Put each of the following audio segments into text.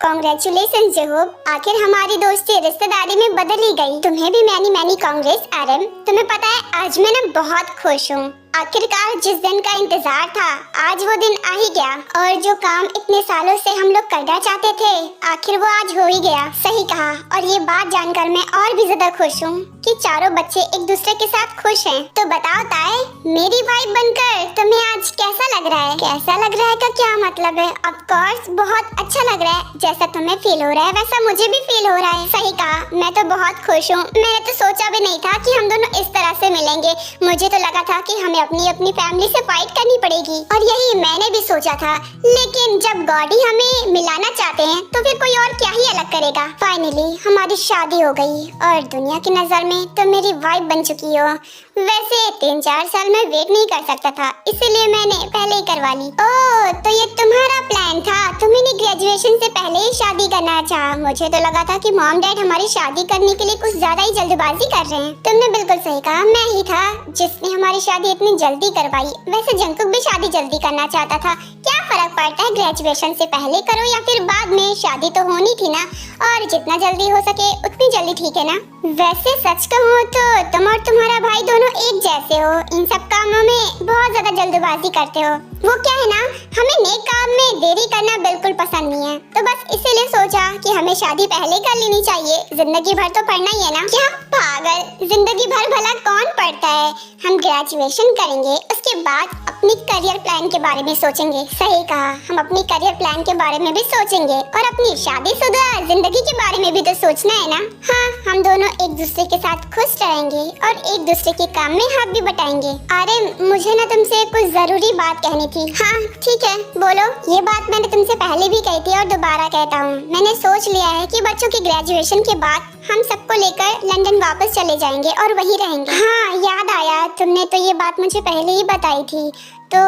Congratulation जहूब, आखिर हमारी दोस्ती रिश्तेदारी में बदल ही गई। तुम्हें भी मैनी मैनी कांग्रेस आरम। तुम्हें पता है आज मैं ना बहुत खुश हूँ। आखिरकार जिस दिन का इंतजार था आज वो दिन आ ही गया, और जो काम इतने सालों से हम लोग करना चाहते थे आखिर वो आज हो ही गया। सही कहा, और ये बात जानकर मैं और भी ज्यादा खुश हूँ कि चारों बच्चे एक दूसरे के साथ खुश हैं। तो बताओ ताए, मेरी वाइफ बनकर तुम्हें आज कैसा लग रहा है? कैसा लग रहा है का क्या मतलब है? ऑफ कोर्स बहुत अच्छा लग रहा है। जैसा तुम्हें फील हो रहा है वैसा मुझे भी फील हो रहा है। सही कहा, मैं तो बहुत खुश हूँ। मैंने तो सोचा भी नहीं था कि हम दोनों इस तरह से मिलेंगे। मुझे तो लगा था कि हमें अपनी अपनी फैमिली से फाइट करनी पड़ेगी, और यही मैंने भी सोचा था। लेकिन जब गॉड ही हमें मिलाना चाहते हैं तो फिर कोई और क्या ही अलग करेगा। फाइनली हमारी शादी हो गई, और दुनिया की नजर में तो मेरी वाइफ बन चुकी हो। वैसे 3-4 साल में वेट नहीं कर सकता था, इसीलिए मैंने पहले ही करवा ली। ओह, तो ये तुम्हारा प्लान था? तुम्हें ग्रेजुएशन से पहले ही शादी करना चाहा? मुझे तो लगा था कि मॉम डैड हमारी शादी करने के लिए कुछ ज्यादा ही जल्दबाजी कर रहे हैं। तुमने बिल्कुल सही कहा, मैं ही था जिसने हमारी शादी इतनी जल्दी करवाई। वैसे जंकुक भी शादी जल्दी करना चाहता था। क्या फर्क पड़ता है, ग्रेजुएशन से पहले करो या फिर बाद में, शादी तो होनी थी ना, और जितना जल्दी हो सके उतनी जल्दी ठीक है ना। वैसे सच कहूँ तो तुम और तुम्हारा भाई दोनों एक जैसे हो, इन सब कामों में बहुत ज्यादा जल्दबाजी करते हो। वो क्या है ना, हमें नेक काम में देरी करना बिल्कुल पसंद नहीं है, तो बस इसीलिए सोचा कि हमें शादी पहले कर लेनी चाहिए। जिंदगी भर तो पढ़ना ही है ना। क्या पागल, जिंदगी भर भला कौन पढ़ता है? हम ग्रेजुएशन करेंगे, उसके बाद अपनी करियर प्लान के बारे में सोचेंगे। सही कहा, हम अपनी करियर प्लान के बारे में भी सोचेंगे, और अपनी शादीशुदा जिंदगी के बारे में भी तो सोचना है ना। हाँ, हम दोनों एक दूसरे के साथ खुश रहेंगे और एक दूसरे के काम में हाथ भी बटाएंगे। अरे मुझे ना तुमसे कुछ जरूरी बात कहनी थी। हाँ ठीक है, बोलो। ये बात मैंने तुमसे पहले भी कही थी और दोबारा कहता हूँ। मैंने सोच लिया है कि बच्चों की ग्रेजुएशन के बाद हम सबको लेकर लंदन वापस चले जाएंगे और वहीं रहेंगे। हाँ याद आया, तुमने तो ये बात मुझे पहले ही बताई थी। तो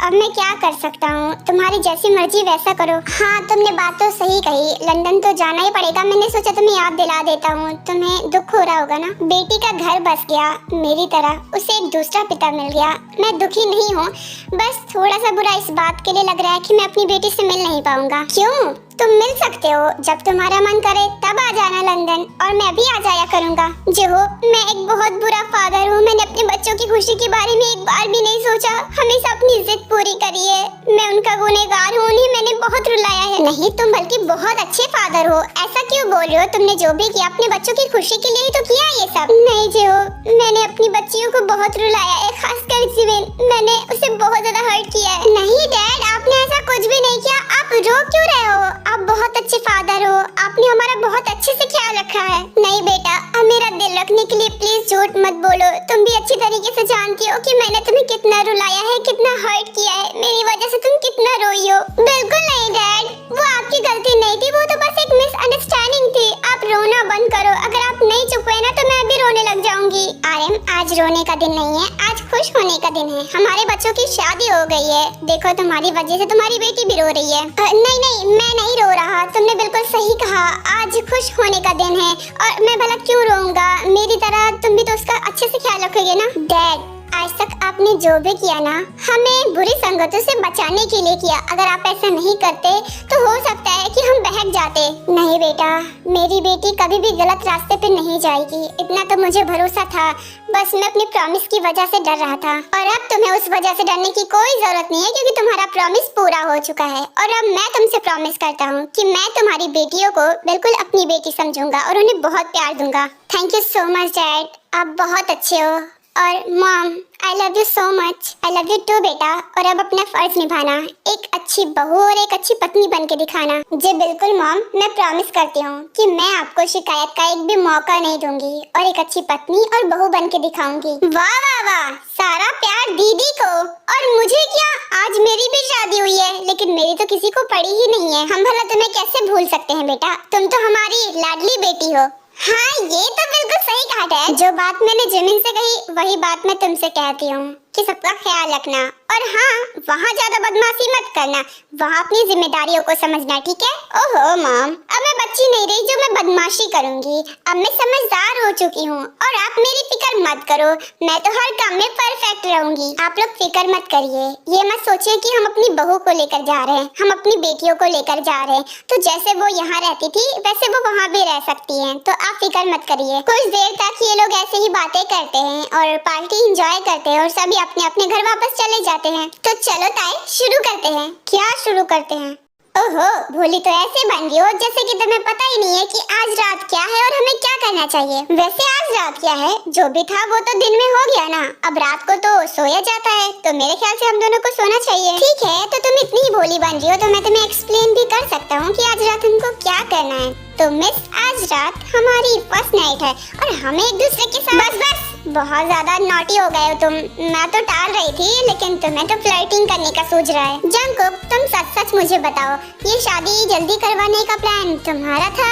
अब मैं क्या कर सकता हूँ? तुम्हारी जैसी मर्जी वैसा करो। हाँ तुमने बात तो सही कही, लंदन तो जाना ही पड़ेगा। मैंने सोचा तुम्हें याद दिला देता हूँ। तुम्हें दुख हो रहा होगा ना, बेटी का घर बस गया मेरी तरह, उसे एक दूसरा पिता मिल गया। मैं दुखी नहीं हूँ, बस थोड़ा सा बुरा इस बात के लिए लग रहा है कि मैं अपनी बेटी से मिल नहीं पाऊंगा। क्यों? तुम मिल सकते हो, जब तुम्हारा मन करे तब आ जाना लंदन, और मैं भी आ जाया करूंगा। जो हो, मैं एक बहुत बुरा फादर हूँ। मैंने अपने बच्चों की खुशी के बारे में एक बार भी नहीं सोचा, हमेशा अपनी जिद पूरी करी है। मैं उनका गुनहगार हूँ, उन्हें मैंने बहुत रुलाया है। नहीं, तुम बल्कि बहुत अच्छे फादर हो। ऐसा क्यों बोल रहे हो? तुमने जो भी किया अपने बच्चों की खुशी के लिए ही तो किया ये सब। नहीं जो, मैंने अपनी बच्चियों को बहुत रुलाया है, खासकर जिविन। मैंने उसे बहुत ज्यादा हर्ट किया है। नहीं डैड, आपने ऐसा कुछ भी नहीं किया। आप रो क्यों रहे हो? आप बहुत अच्छे फादर हो, आपने हमारा बहुत अच्छे से ख्याल रखा है। नहीं बेटा, अब मेरा दिल रखने के लिए प्लीज झूठ मत बोलो। तुम भी अच्छी तरीके से जानती हो कि मैंने तुम्हें कितना रुलाया है, कितना हर्ट किया है। मेरी वजह से तुम कितना रोई हो। बिल्कुल नहीं डैड, वो आपकी गलती नहीं थी, वो तो बस एक मिसअंडरस्टैंडिंग थी। आप रोना बंद करो। अगर आप नहीं चुप हुए ना तो मैं भी रोने लग जाऊंगी। आर्यन, आज रोने का दिन नहीं है, आज खुश होने का दिन है। हमारे बच्चों की शादी हो गई है। देखो तुम्हारी वजह से तुम्हारी बेटी भी रो रही है। नहीं, मैं नहीं रो रहा। तुमने बिल्कुल सही कहा, आज खुश होने का दिन है, और मैं भला क्यों रोऊंगा? मेरी तरह तुम भी तो उसका अच्छे से ख्याल रखोगे ना। डैड, आज तक आपने जो भी किया ना, हमें बुरी संगतों से बचाने के लिए किया। अगर आप ऐसा नहीं करते तो हो सकता है कि हम बहक जाते। नहीं बेटा, मेरी बेटी कभी भी गलत रास्ते पे नहीं जाएगी, इतना तो मुझे भरोसा था। बस मैं अपनी प्रॉमिस की वजह से डर रहा था, और अब तुम्हें उस वजह से डरने की कोई जरूरत नहीं है, क्योंकि तुम्हारा प्रॉमिस पूरा हो चुका है। और अब मैं तुमसे प्रॉमिस करता हूँ कि मैं तुम्हारी बेटियों को बिल्कुल अपनी बेटी समझूंगा और उन्हें बहुत प्यार दूंगा। Thank you so much dad, आप बहुत अच्छे हो। और mom, I love you so much. I love you too बेटा। और अब अपना फर्ज निभाना, एक अच्छी बहू और एक अच्छी पत्नी बन के दिखाना। जी बिल्कुल मॉम, मैं प्रॉमिस करती हूँ कि मैं आपको शिकायत का एक भी मौका नहीं दूंगी, और एक अच्छी पत्नी और बहू बन के दिखाऊंगी। वाह वाह वाह, सारा प्यार दीदी को और मुझे क्या? आज मेरी भी शादी हुई है, लेकिन मेरी तो किसी को पड़ी ही नहीं है। हम भला तुम्हें कैसे भूल सकते हैं बेटा, तुम तो हमारी लाडली बेटी हो। हाँ, ये तो बिल्कुल सही कहा डैड। जो बात मैंने जिमिन से कही वही बात मैं तुमसे कहती हूँ कि सबका ख्याल रखना, और हाँ, वहाँ ज्यादा बदमाशी मत करना, वहाँ अपनी जिम्मेदारियों को समझना, ठीक है? ओहो मॉम, अब मैं बच्ची नहीं रही जो मैं बदमाशी करूंगी। अब मैं समझदार हो चुकी हूँ और आप मेरी फिक्र मत करो, मैं तो हर काम में परफेक्ट रहूंगी। आप लोग फिक्र मत करिए, ये मत सोचिए कि हम अपनी बहू को लेकर जा रहे हैं, हम अपनी बेटियों को लेकर जा रहे हैं, तो जैसे वो यहाँ रहती थी वैसे वो वहाँ भी रह सकती है, तो आप फिक्र मत करिए। कुछ देर तक ये लोग ऐसे ही बातें करते हैं और पार्टी एंजॉय करते हैं और सभी अपने अपने घर वापस चले जाते हैं। तो चलो ताई, शुरू करते हैं। क्या शुरू करते हैं? ओहो, भोली तो ऐसे बन गई हो जैसे कि तुम्हें पता ही नहीं है कि आज रात क्या है और हमें क्या करना चाहिए। वैसे आज रात क्या है, जो भी था वो तो दिन में हो गया ना, अब रात को तो सोया जाता है, तो मेरे ख्याल से हम दोनों को सोना चाहिए। ठीक है, तो तुम इतनी ही भोली बन रही हो तो मैं तुम्हें एक्सप्लेन भी कर सकता हूँ कि आज रात हमको क्या करना है। तो मिस, आज रात हमारी फर्स्ट नाइट है और हमें एक दूसरे के साथ बस बहुत ज्यादा नॉटी हो गए हो तुम। मैं तो टाल रही थी लेकिन तुम्हें तो फ्लर्टिंग करने का सूझ रहा है। जंगकुक, तुम सच सच मुझे बताओ, ये शादी जल्दी करवाने का प्लान तुम्हारा था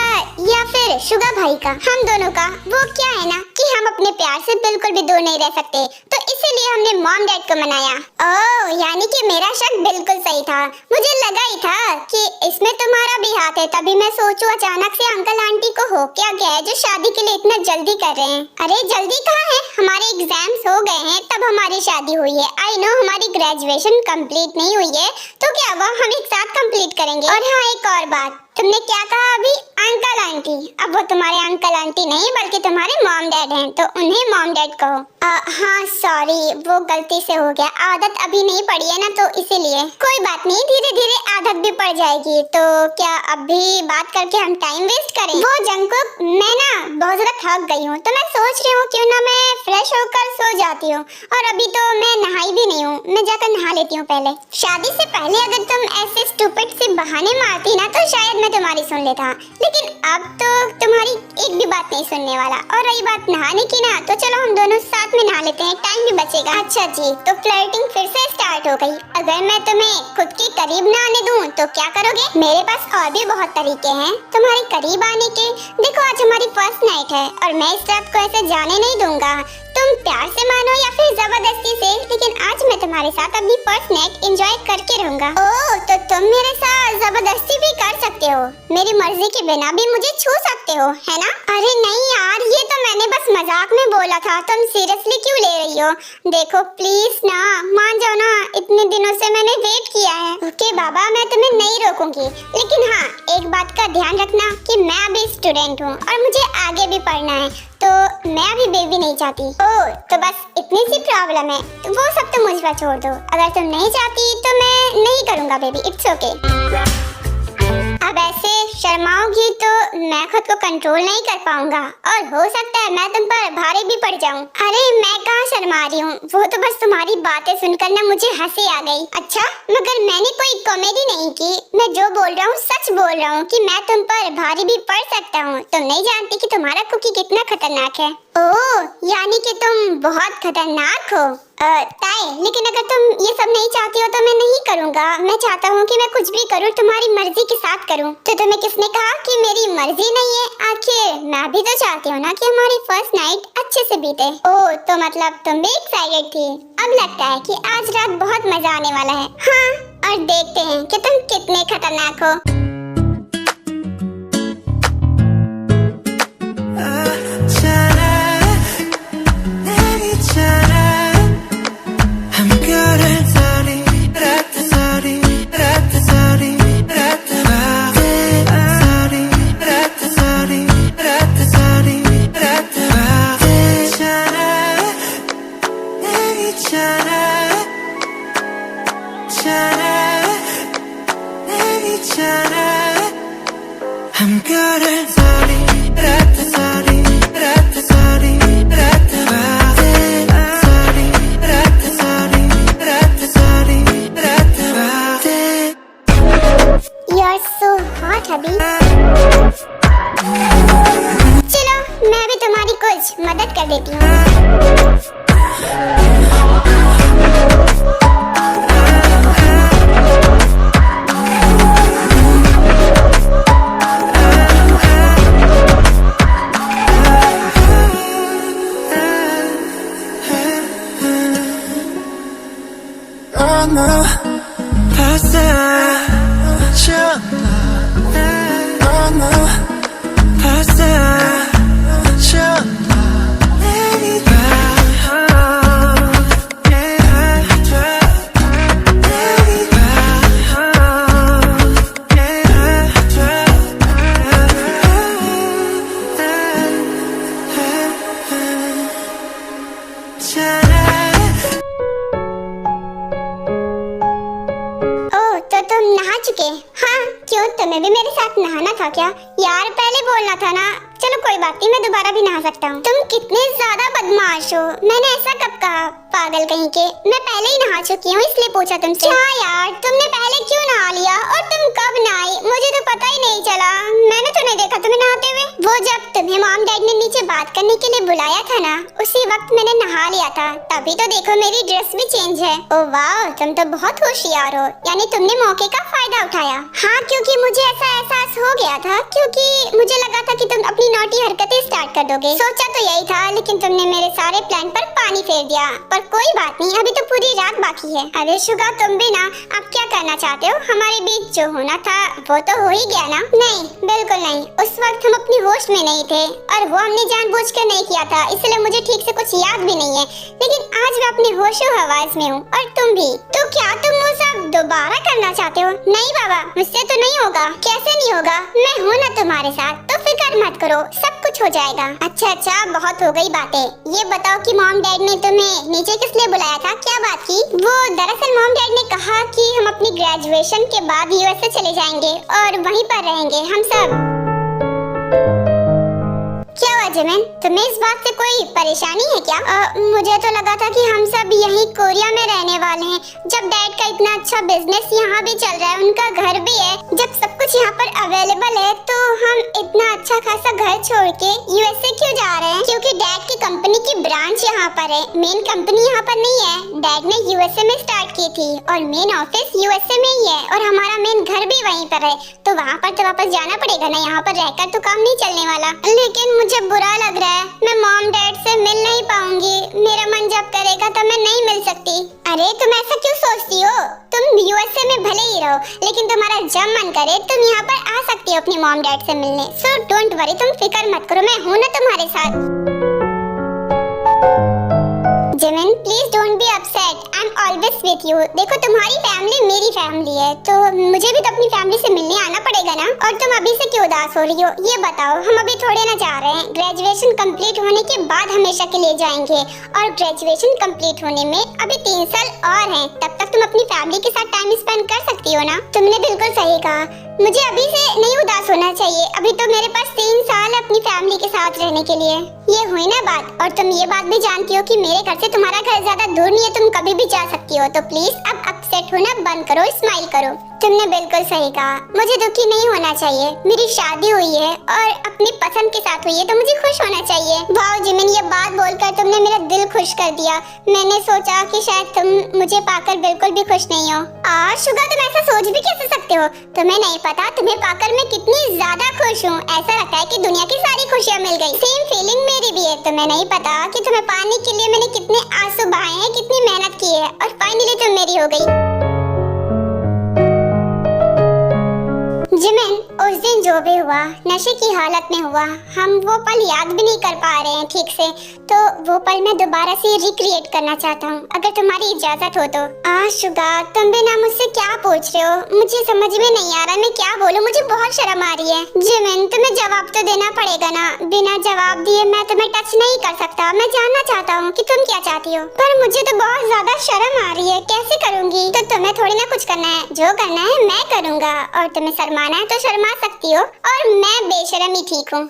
या फिर शुगा भाई का? हम दोनों का। वो क्या है ना कि हम अपने प्यार से बिल्कुल भी दूर नहीं रह सकते, तो इसीलिए हमने मॉम डैड को मनाया। ओह, यानी कि मेरा शक बिल्कुल सही था, मुझे लगा ही था कि इसमें तुम्हारा भी हाथ है। तभी मैं सोचूं अचानक से अंकल आंटी को हो क्या गया है जो शादी के लिए इतना जल्दी कर रहे हैं। अरे जल्दी कहाँ है, हमारे एग्जाम्स हो गए हैं तब हमारी शादी हुई है। आई नो हमारी ग्रेजुएशन कंप्लीट नहीं हुई है, तो क्या वो हम एक साथ कंप्लीट करेंगे। और हाँ, एक और बात, तुमने क्या कहा अभी? Uncle aunty? अब वो तुम्हारे अंकल आंटी नहीं बल्कि तुम्हारे मॉम डैड हैं, तो उन्हें मॉम डैड कहो। हाँ सॉरी, वो गलती से हो गया, आदत अभी नहीं पड़ी है ना, तो इसीलिए। कोई बात नहीं, धीरे धीरे आदत भी पड़ जाएगी। तो क्या अभी बात करके हम टाइम वेस्ट करें? वो जंगकुक, मैं ना बहुत ज्यादा थक गई हूँ, तो मैं सोच रही हूँ क्यों ना मैं फ्रेश होकर सो जाती हूँ, और अभी तो मैं नहाई भी नहीं हूँ, मैं जाकर नहा लेती हूँ पहले। शादी से पहले अगर तुम ऐसे स्टूपिड से बहाने मारती ना तो शायद मैं तुम्हारी सुन लेता, लेकिन अब तो तुम्हारी एक भी बात नहीं सुनने वाला। और रही बात नहाने की ना, तो चलो हम दोनों साथ में नहा लेते हैं, टाइम भी बचेगा। अच्छा जी, तो फ्लर्टिंग फिर से स्टार्ट हो गई। अगर मैं तुम्हें खुद के करीब ना आने दूं तो क्या करोगे? मेरे पास और भी बहुत तरीके हैं तुम्हारे करीब आने के। देखो, आज हमारी फर्स्ट नाइट है और मैं इस रात को ऐसे जाने नहीं दूंगा। तुम प्यार से मानो या फिर जबरदस्ती से, लेकिन आज मैं तुम्हारे साथ अपनी फर्स्ट नाइट एंजॉय करके रहूंगा। ओह, तो तुम मेरे साथ जबरदस्ती भी कर सकते हो, मेरी मर्जी के बिना भी मुझे छू सकते हो, है ना? अरे नहीं यार, ये तो मैंने बस मजाक में बोला था, तुम सीरियसली क्यों ले रही हो? देखो प्लीज ना, मान जाओ ना, इतने दिनों से मैंने वेट किया है। ओके बाबा, मैं तुम्हें नहीं रोकूंगी, लेकिन हाँ, एक बात का ध्यान रखना कि मैं अभी स्टूडेंट हूँ और मुझे आगे भी पढ़ना है, तो मैं अभी बेबी नहीं चाहती। ओह, तो बस इतनी सी प्रॉब्लम है, तो वो सब तो मुझ पर छोड़ दो। अगर तुम नहीं चाहती तो मैं नहीं करूँगा बेबी, इट्स ओके। अब ऐसे शर्माओगी तो मैं खुद को कंट्रोल नहीं कर पाऊंगा और हो सकता है मैं तुम पर भारी भी पड़ जाऊं। अरे मैं कहाँ शर्मा रही हूँ, वो तो बस तुम्हारी बातें सुनकर ना मुझे हंसी आ गई। अच्छा, मगर मैंने कोई कॉमेडी नहीं की, मैं जो बोल रहा हूँ सच बोल रहा हूँ कि मैं तुम पर भारी भी पड़ सकता हूँ। तुम नहीं जानती कि तुम्हारा कुकी कितना खतरनाक है। ओह, यानी कि तुम बहुत खतरनाक हो। ताई, लेकिन अगर तुम ये सब नहीं चाहती हो तो मैं नहीं करूँगा। मैं चाहता हूँ कि मैं कुछ भी करूँ तुम्हारी मर्जी के साथ करूँ। तो तुम्हें किसने कहा कि मेरी मर्जी नहीं है? आखिर मैं भी तो चाहती हूँ ना कि हमारी फर्स्ट नाइट अच्छे से बीते। ओह, तो मतलब तुम भी एक्साइटेड थी। अब लगता है कि आज रात बहुत मजा आने वाला है। हाँ, और देखते हैं कि तुम कितने खतरनाक हो। चलो मैं भी तुम्हारी कुछ मदद कर देती हूँ। साथ नहाना था क्या? यार पहले बोलना था ना। चलो कोई बात नहीं, मैं दोबारा भी नहा सकता हूँ। तुम कितने ज्यादा बदमाश हो, मैंने ऐसा कब कहा? पागल कहीं के, मैं पहले ही नहा चुकी हूँ इसलिए पूछा तुमसे। हाँ यार, तुमने पहले क्यों नहा लिया और तुम कब नहाई? मुझे तो पता ही नहीं चला, मैंने तो नहीं देखा तुम्हें नहाते हुए। वो जब तुम्हें मॉम डैड ने नीचे बात करने के लिए बुलाया था ना, उसी वक्त मैंने नहा लिया था, तभी तो देखो मेरी ड्रेस भी चेंज है। ओ वाह, तुम तो बहुत होशियार हो, यानी तुमने मौके का फायदा उठाया। हाँ, क्योंकि मुझे ऐसा एहसास हो गया था, क्योंकि मुझे लगा था कि तुम अपनी नौटी हरकतें स्टार्ट कर दोगे। सोचा तो यही था, लेकिन तुमने मेरे सारे प्लान पर पानी फेर दिया। पर कोई बात नहीं, अभी तो पूरी रात बाकी है। अरे शुगा, तुम भी ना, अब क्या करना चाहते हो? हमारे बीच जो होना था वो तो हो ही गया ना। नहीं, बिल्कुल नहीं, उस वक्त हम अपनी होश में नहीं थे और वो हमने जानबूझकर नहीं किया था, इसलिए मुझे ठीक से कुछ याद भी नहीं है। लेकिन आज मैं अपने होशो हवास में हूँ और तुम भी। तो क्या तुम वो सब दोबारा करना चाहते हो? नहीं बाबा, मुझसे तो नहीं होगा। कैसे नहीं होगा? मैं हूँ ना तुम्हारे साथ, तो फिक्र मत करो, सब कुछ हो जाएगा। अच्छा, बहुत हो गई बातें। ये बताओ कि मॉम डैड ने तुम्हें नीचे किस लिए बुलाया था? क्या बात की? वो दरअसल मॉम डैड ने कहा कि हम अपनी ग्रेजुएशन के बाद यूएसए चले जाएंगे और वहीं पर रहेंगे हम सब। क्या हुआ जिमिन, तुम्हें इस बात से कोई परेशानी है क्या? मुझे तो लगा था कि हम सब यहीं कोरिया में रहने वाले हैं। जब डैड का इतना अच्छा बिजनेस यहाँ भी चल रहा है, उनका घर भी है, जब सब कुछ यहाँ पर अवेलेबल है, तो हम इतना अच्छा खासा घर छोड़ के यूएसए क्यों जा रहे हैं? क्योंकि डैड की कंपनी की ब्रांच यहाँ पर है, मेन कंपनी यहाँ पर नहीं है। डैड ने यूएसए में स्टार्ट की थी और मेन ऑफिस यूएसए में ही है और हमारा मेन घर भी वहीं पर है, तो वहाँ पर तो वापस जाना पड़ेगा ना, यहाँ पर रहकर तो काम नहीं चलने वाला। लेकिन मुझे बुरा लग रहा है, मैं मॉम डैड से मिल नहीं पाऊंगी। मेरा मन जब करेगा तब मैं नहीं मिल सकती। अरे तुम ऐसा क्यों सोचती हो? तुम यूएसए में भले ही रहो, लेकिन तुम्हारा जब मन करे तुम यहाँ पर आ सकती हो अपनी मॉम डैड से मिलने। सो डोंट वरी, तुम फिक्र मत करो, मैं हूँ ना तुम्हारे साथ। Jimin please don't be upset, I am always with you. देखो तुम्हारी फैमिली मेरी फैमिली है, तो मुझे भी तो अपनी फैमिली से मिलने आना पड़ेगा ना। और तुम अभी से क्यों उदास हो रही हो? ये बताओ, हम अभी थोड़े ना जा रहे हैं, ग्रेजुएशन कंप्लीट होने के बाद हमेशा के लिए जाएंगे और ग्रेजुएशन कंप्लीट होने में अभी 3 साल और हैं, तब तक तुम अपनी फैमिली के साथ टाइम स्पेंड कर सकती हो ना। तुमने बिल्कुल सही कहा, मुझे अभी से नहीं उदास होना चाहिए, अभी तो मेरे पास 3 साल अपनी फैमिली के साथ रहने के लिए। ये हुई ना बात। और तुम ये बात भी जानती हो कि मेरे घर से तुम्हारा घर ज्यादा दूर नहीं है, तुम कभी भी जा सकती हो। तो प्लीज अब अपसेट होना बंद करो, स्माइल करो। तुमने बिल्कुल सही कहा, मुझे दुखी नहीं होना चाहिए। मेरी शादी हुई है और अपनी पसंद के साथ हुई है, तो मुझे खुश होना चाहिए। वाह जिमिन, ये बात बोलकर तुमने मेरा दिल खुश कर दिया। मैंने सोचा कि शायद तुम मुझे पाकर बिल्कुल भी खुश नहीं हो। शुगा, तुम ऐसा सोच भी कैसे सकते हो? तुम्हें नहीं पता तुम्हें पाकर मैं कितनी ज्यादा खुश हूँ। ऐसा लगता है कि दुनिया की सारी खुशियाँ मिल गई। सेम फीलिंग मेरी भी है। तुम्हें नहीं पता कि तुम्हें पाने के लिए मैंने कितने आंसू बहाए हैं, कितनी मेहनत की है और फाइनली तुम मेरी हो गई। जिमिन, उस दिन जो भी हुआ नशे की हालत में हुआ, हम वो पल याद भी नहीं कर पा रहे हैं ठीक से, तो वो पल मैं दोबारा से रिक्रिएट करना चाहता हूँ, अगर तुम्हारी इजाजत हो तो। शुगा, तुम भी ना मुझसे क्या पूछ रहे हो? मुझे समझ में नहीं आ रहा मैं क्या बोलूँ, मुझे बहुत शर्म आ रही है। जिमिन, तुम्हें जवाब तो देना पड़ेगा ना, बिना जवाब दिए मैं तुम्हें टच नहीं कर सकता। मैं जानना चाहता हूँ कि तुम क्या चाहती हो, पर मुझे तो बहुत ज्यादा शर्म आ रही है, कैसे करूँगी? तो तुम्हें थोड़ी ना कुछ करना है, जो करना है मैं करूँगा, और तुम्हें शर्माना है तो शर्मा सकती हो, और मैं बेशर्म ही ठीक हूँ।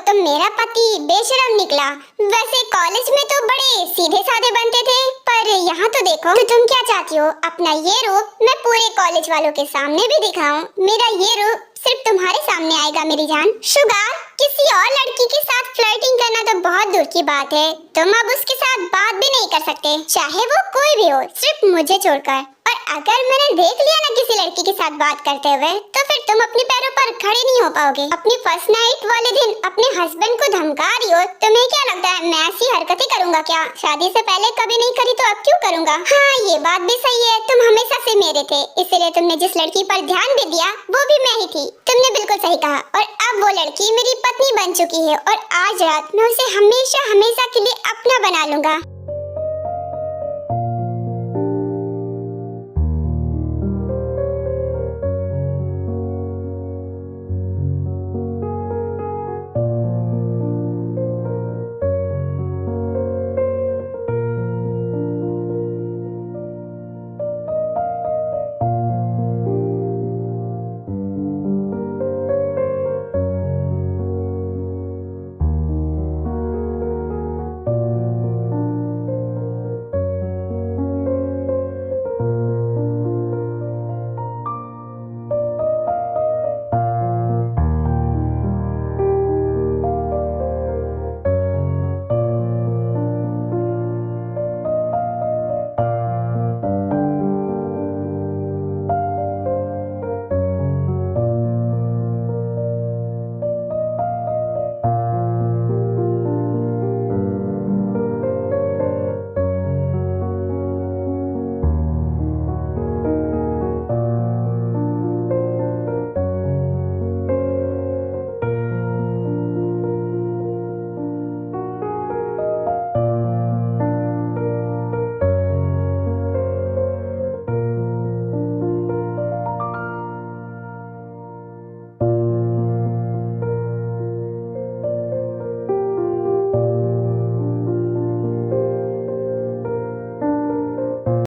तो मेरा पति बेशर्म निकला। वैसे कॉलेज में तो बड़े सीधे साधे बनते थे, पर यहाँ तो देखो। तो तुम क्या चाहती हो? अपना ये रूप मैं पूरे कॉलेज वालों के सामने भी दिखाऊं? मेरा ये रूप सिर्फ तुम्हारे सामने आएगा मेरी जान। शुगा, किसी और लड़की के साथ फ्लर्टिंग करना तो बहुत दूर की बात है, तुम अब उसके साथ बात भी नहीं कर सकते, चाहे वो कोई भी हो, सिर्फ मुझे छोड़कर। और अगर मैंने देख लिया ना किसी लड़की के साथ बात करते हुए, तो फिर तुम अपने पैरों पर खड़े नहीं हो पाओगे। अपनी फर्स्ट नाइट वाले दिन अपने हस्बैंड को धमका रही हो, तुम्हें क्या लगता है मैं ऐसी हरकतें करूंगा क्या? शादी से पहले कभी नहीं करी तो अब क्यों करूंगा? हाँ, ये बात भी सही है, तुम हमेशा से मेरे थे, इसलिए तुमने जिस लड़की पर ध्यान भी दिया वो भी मैं ही थी। तुमने बिल्कुल सही कहा, और अब वो लड़की मेरी पत्नी बन चुकी है, और आज रात मैं उसे हमेशा हमेशा के लिए अपना बना लूंगा।